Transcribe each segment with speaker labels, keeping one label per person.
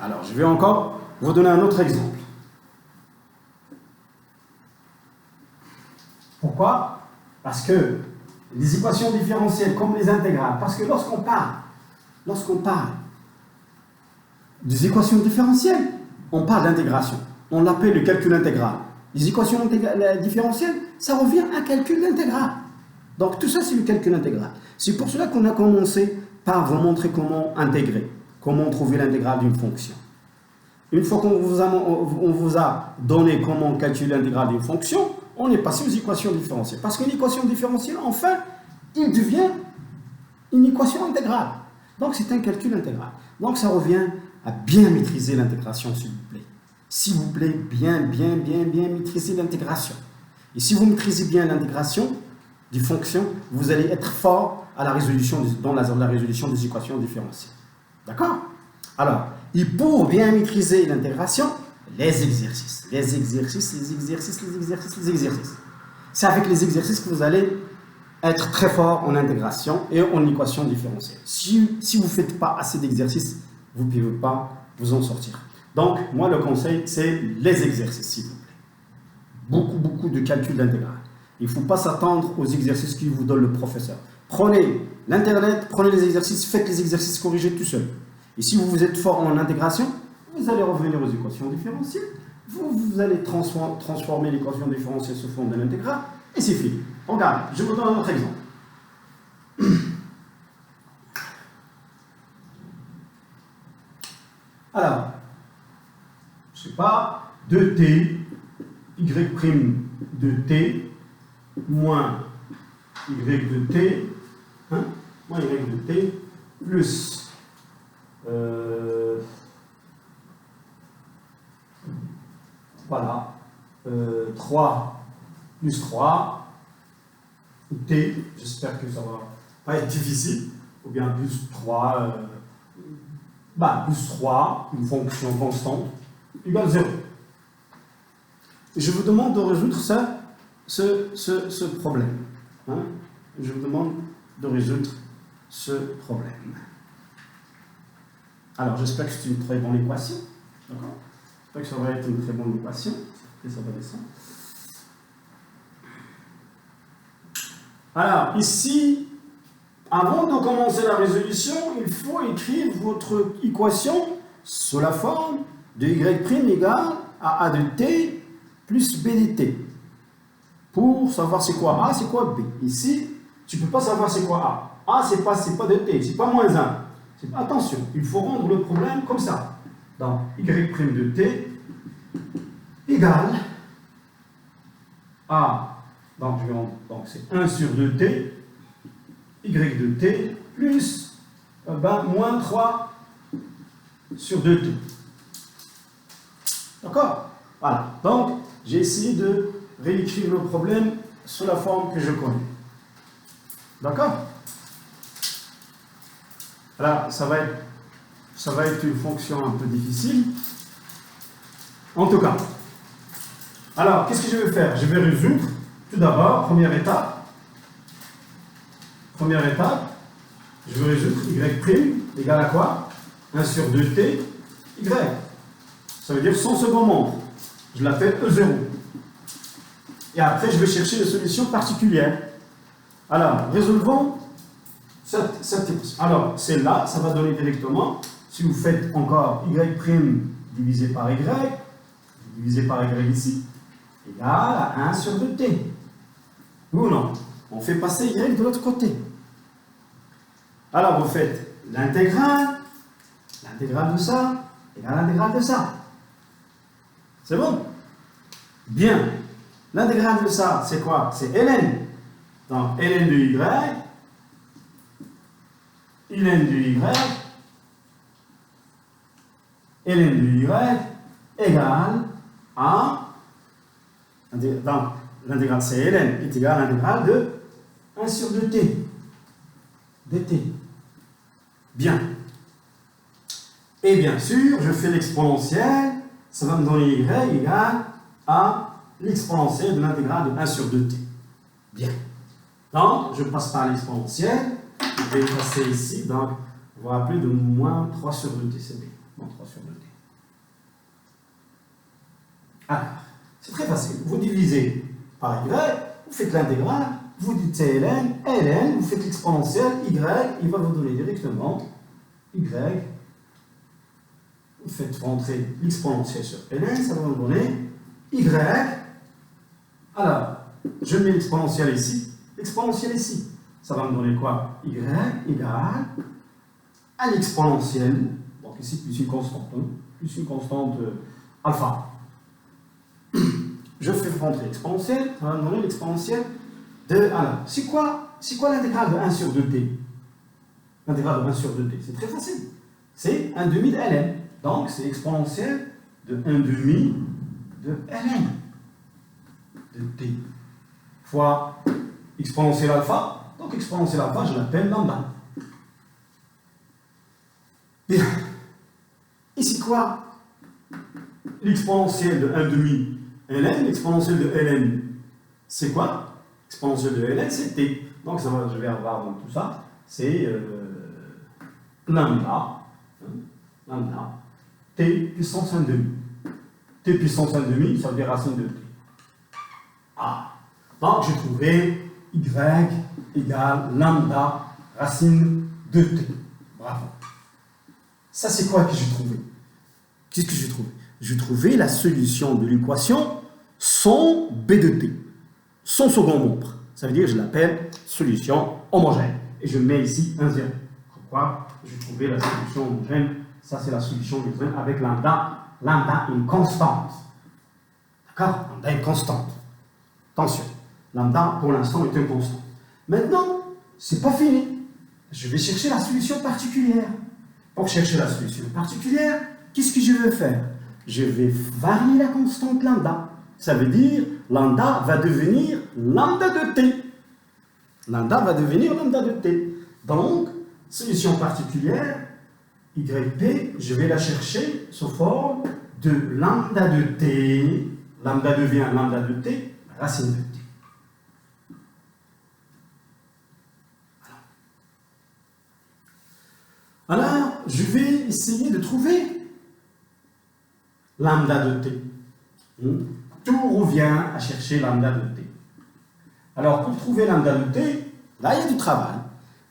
Speaker 1: Alors, je vais encore vous donner un autre exemple. Pourquoi? Parce que les équations différentielles comme les intégrales, parce que lorsqu'on parle des équations différentielles, on parle d'intégration. On l'appelle le calcul intégral. Les équations différentielles, ça revient à calcul intégral. Donc tout ça, c'est le calcul intégral. C'est pour cela qu'on a commencé par vous montrer comment intégrer, comment trouver l'intégrale d'une fonction. Une fois qu'on vous a donné comment calculer l'intégrale d'une fonction, on est passé aux équations différentielles. Parce qu'une équation différentielle, enfin, il devient une équation intégrale. Donc c'est un calcul intégral. Donc ça revient à bien maîtriser l'intégration, s'il vous plaît. S'il vous plaît, bien maîtriser l'intégration. Et si vous maîtrisez bien l'intégration des fonctions, vous allez être fort à la résolution dans la résolution des équations différentielles. D'accord? Alors, et pour bien maîtriser l'intégration, les exercices. C'est avec les exercices que vous allez être très fort en intégration et en équation différentielle. Si vous ne faites pas assez d'exercices, vous ne pouvez pas vous en sortir. Donc, moi, le conseil, c'est les exercices, s'il vous plaît. Beaucoup de calculs d'intégrale. Il ne faut pas s'attendre aux exercices que vous donne le professeur. Prenez l'Internet, prenez les exercices, faites les exercices corrigés tout seul. Et si vous êtes fort en intégration, vous allez revenir aux équations différentielles, vous allez transformer l'équation différentielle sous forme de l'intégrale, et c'est fini. Regarde, je vous donne un autre exemple. Alors, je ne sais pas, 2t, y' de t, moins y de t, moins y de t, plus voilà, 3 plus 3, t, j'espère que ça va pas être difficile, ou bien plus 3, plus 3, une fonction constante, égale 0. Et je vous demande de résoudre ce problème. Je vous demande de résoudre ce problème. Alors, j'espère que c'est une très bonne équation. D'accord? J'espère que ça va être une très bonne équation. Et ça va descendre. Alors, ici, avant de commencer la résolution, il faut écrire votre équation sous la forme de y' égale à a de t plus b de t. Pour savoir c'est quoi a, c'est quoi b. Ici, tu ne peux pas savoir c'est quoi a. A, c'est pas de t, c'est pas moins 1. Attention, il faut rendre le problème comme ça. Donc, y' de t égale à, donc c'est 1 sur 2t, y de t plus moins 3 sur 2t. D'accord? Voilà. Donc, j'ai essayé de réécrire le problème sous la forme que je connais. D'accord? Alors, ça va être une fonction un peu difficile. En tout cas. Alors, qu'est-ce que je vais faire? Je vais résoudre. Tout d'abord, première étape, je vais résoudre y' égale à quoi? 1 sur 2t, y. Ça veut dire son second membre. Je l'appelle E0. Et après, je vais chercher des solutions particulières. Alors, résolvons cette équation. Alors, celle-là, ça va donner directement, si vous faites encore y' divisé par y ici, égale à 1 sur 2t. Ou non? On fait passer y de l'autre côté. Alors, vous faites l'intégrale de ça, égale l'intégrale de ça. C'est bon? Bien. L'intégrale de ça, c'est quoi? C'est ln. Donc, ln de y, égale à... Donc, l'intégrale c'est ln est égale à l'intégrale de 1 sur 2t. dt. Bien. Et bien sûr, je fais l'exponentielle. Ça va me donner y égale à l'exponentielle de l'intégrale de 1 sur 2t. Bien. Donc, je passe par l'exponentielle. Je vais passer ici. Donc, vous vous rappelez de moins 3 sur 2t. C'est bien. Moins 3 sur 2t. Alors, c'est très facile. Vous divisez par y, vous faites l'intégrale, vous dites c'est ln, vous faites l'exponentielle, y, il va vous donner directement y. Vous faites rentrer l'exponentielle sur ln, ça va vous donner y. Alors, je mets l'exponentielle ici, ça va me donner quoi? Y égale à l'exponentielle, donc ici plus une constante, alpha. Je fais rentrer l'exponentielle, ça va me donner l'exponentielle de... Alors, c'est quoi l'intégrale de 1 sur 2t? L'intégrale de 1 sur 2t, c'est très facile. C'est 1 demi de ln. Donc, c'est exponentielle de 1 demi de ln de t fois exponentielle alpha. Donc, exponentielle alpha, je l'appelle lambda. Bien. Et c'est quoi l'exponentielle de 1 demi ln? L'exponentielle de ln, c'est quoi? L'exponentielle de ln, c'est t. Donc, ça va, je vais avoir dans tout ça, c'est lambda, t puissance 1 demi. T puissance 1 demi, ça veut dire racine de t. Ah. Donc, j'ai trouvé y égale lambda racine de t. Bravo. Ça, c'est quoi que j'ai trouvé? Qu'est-ce que j'ai trouvé? J'ai trouvé la solution de l'équation sans b de t, son second nombre. Ça veut dire que je l'appelle solution homogène. Et je mets ici un 0. Pourquoi? J'ai trouvé la solution homogène. Ça, c'est la solution homogène avec lambda. Lambda une constante. D'accord? Lambda une constante. Attention. Lambda, pour l'instant, est une constante. Maintenant, c'est pas fini. Je vais chercher la solution particulière. Pour chercher la solution particulière, qu'est-ce que je vais faire? Je vais varier la constante lambda. Ça veut dire lambda va devenir lambda de t. Lambda va devenir lambda de t. Donc, solution particulière, yp, je vais la chercher sous forme de lambda de t. Lambda devient lambda de t, racine de t. Alors, je vais essayer de trouver lambda de t. Tout revient à chercher lambda de t. Alors, pour trouver lambda de t, là, il y a du travail.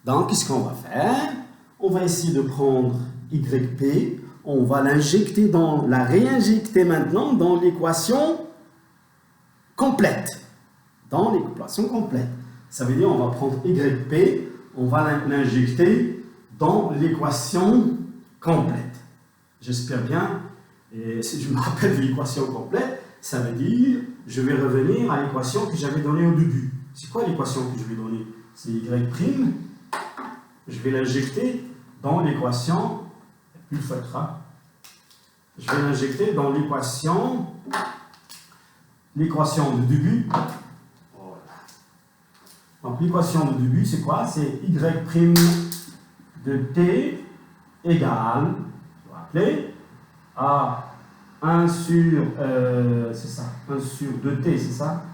Speaker 1: Donc, qu'est-ce qu'on va faire? On va essayer de prendre yp, on va l'injecter la réinjecter maintenant dans l'équation complète. Dans l'équation complète. Ça veut dire on va prendre yp, on va l'injecter dans l'équation complète. J'espère bien, et si je me rappelle de l'équation complète, ça veut dire, je vais revenir à l'équation que j'avais donnée au début. C'est quoi l'équation que je vais donner? C'est y'. Je vais l'injecter dans l'équation, plus le feutre, je vais l'injecter dans l'équation de début. Voilà. Donc l'équation de début, c'est quoi? C'est y' de t égale, je vais rappeler, à 1 sur, c'est ça, 1 sur 2t, c'est ça?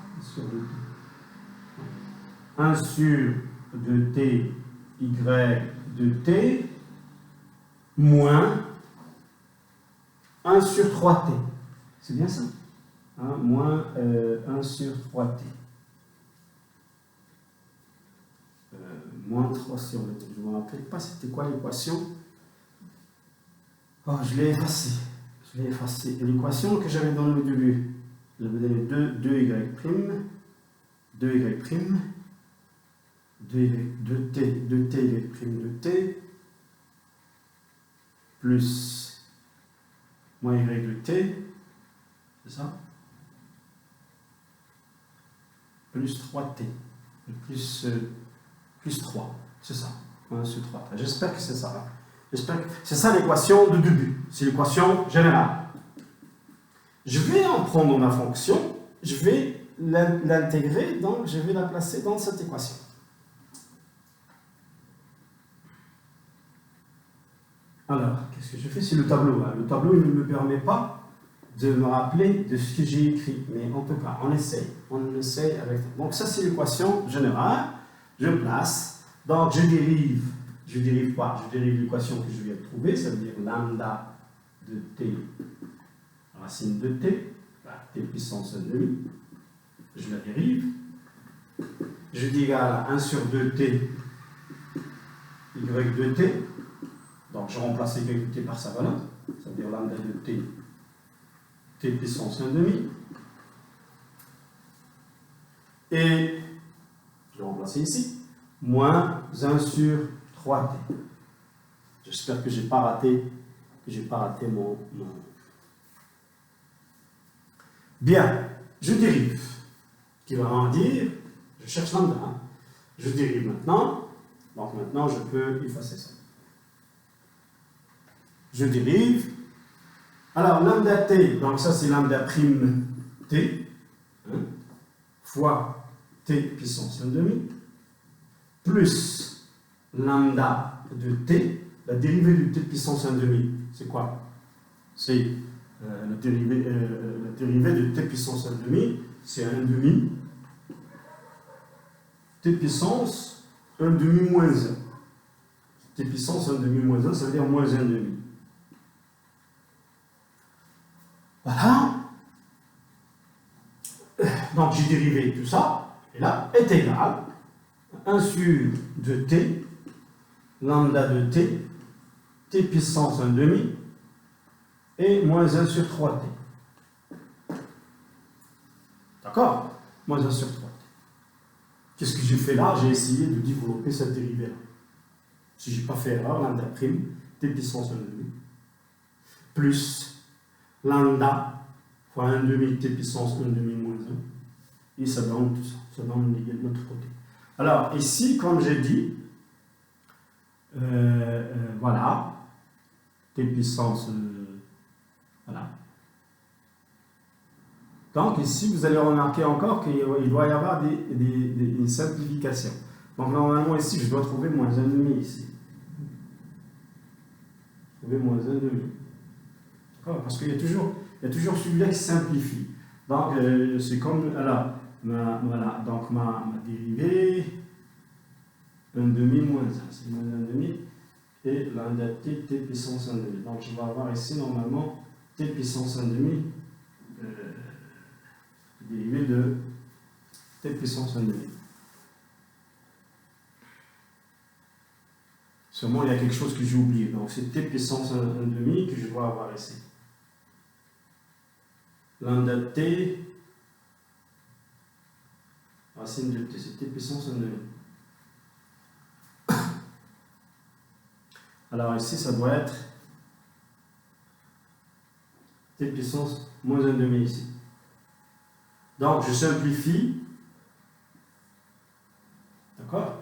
Speaker 1: 1 sur 2t y de t moins 1 sur 3t. C'est bien ça? Moins 1 sur 3t. Moins 3 sur le t. Je ne me rappelle pas c'était quoi l'équation. Oh, je l'ai effacée. L'équation que j'avais donnée au début. J'avais donné 2y', 2t plus moins y de t, c'est ça? Plus 3t, plus 3, c'est ça, 1 sur 3. J'espère que c'est ça. C'est ça l'équation de début, c'est l'équation générale. Je vais en prendre ma fonction, je vais l'intégrer, donc je vais la placer dans cette équation. Alors, qu'est-ce que je fais? C'est le tableau. Le tableau, il ne me permet pas de me rappeler de ce que j'ai écrit. Mais en tout cas, on essaye. On essaye avec... Donc ça, c'est l'équation générale. Je place. Donc, je dérive quoi? Je dérive l'équation que je viens de trouver. Ça veut dire lambda de t, racine de t. t puissance 1,5, je la dérive. Je dis égal à 1 sur 2t y de t. Donc je remplace y de t par sa valeur, c'est-à-dire lambda de t, t puissance 1,5. Et je vais remplacer ici, moins 1 sur 3t. J'espère que je n'ai pas raté mon... Bien, je dérive. Ce qui va en dire, je cherche lambda. Hein. Je dérive maintenant. Donc maintenant, je peux effacer ça. Je dérive. Alors, lambda t, donc ça c'est lambda prime t, hein, fois t puissance 1,5, plus lambda de t, la dérivée de t puissance 1,5, c'est quoi? C'est la dérivée de t puissance 1,5, c'est 1,5 t puissance 1,5 moins 1. T puissance 1,5 moins 1, ça veut dire moins 1,5. Voilà. Donc j'ai dérivé tout ça, et là est égal à 1 sur 2t, lambda de t, t puissance 1,5, et moins 1 sur 3t. D'accord? Moins 1 sur 3t. Qu'est-ce que j'ai fait là? J'ai essayé de développer cette dérivée-là. Si je n'ai pas fait erreur, lambda prime, t puissance 1,5, plus lambda fois 1,5 t puissance 1,5 moins 1, et ça donne tout ça, ça donne l'autre côté. Alors ici, comme j'ai dit, voilà, t puissance, voilà. Donc ici, vous allez remarquer encore qu'il doit y avoir une simplification. Donc normalement ici, je dois trouver moins 1,5 ici. Trouver moins 1,5. D'accord? Parce qu'il y a toujours celui-là qui simplifie. Donc c'est comme, alors, voilà, donc ma dérivée, 1,5 moins 1, c'est moins 1,5, et lambda t puissance 1,5. Donc je vais avoir ici normalement t puissance 1,5, dérivée de t puissance 1,5. Sûrement il y a quelque chose que j'ai oublié, donc c'est t puissance 1,5 que je dois avoir ici. Lambda t, racine de t, c'est t puissance 1,5. Alors ici, ça doit être t puissance moins 1,5 ici. Donc, je simplifie. D'accord?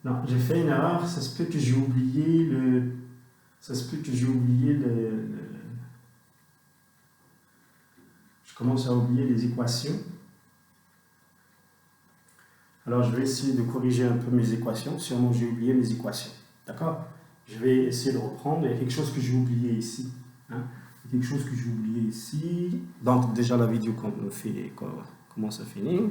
Speaker 1: Non, j'ai fait une erreur. Ça se peut que j'ai oublié le... Ça se peut que j'ai oublié le... Je commence à oublier les équations. Alors, je vais essayer de corriger un peu mes équations. Sûrement, j'ai oublié mes équations. D'accord? Je vais essayer de reprendre. Il y a quelque chose que j'ai oublié ici. Hein? Il y a quelque chose que j'ai oublié ici. Donc, déjà, la vidéo comment ça finit.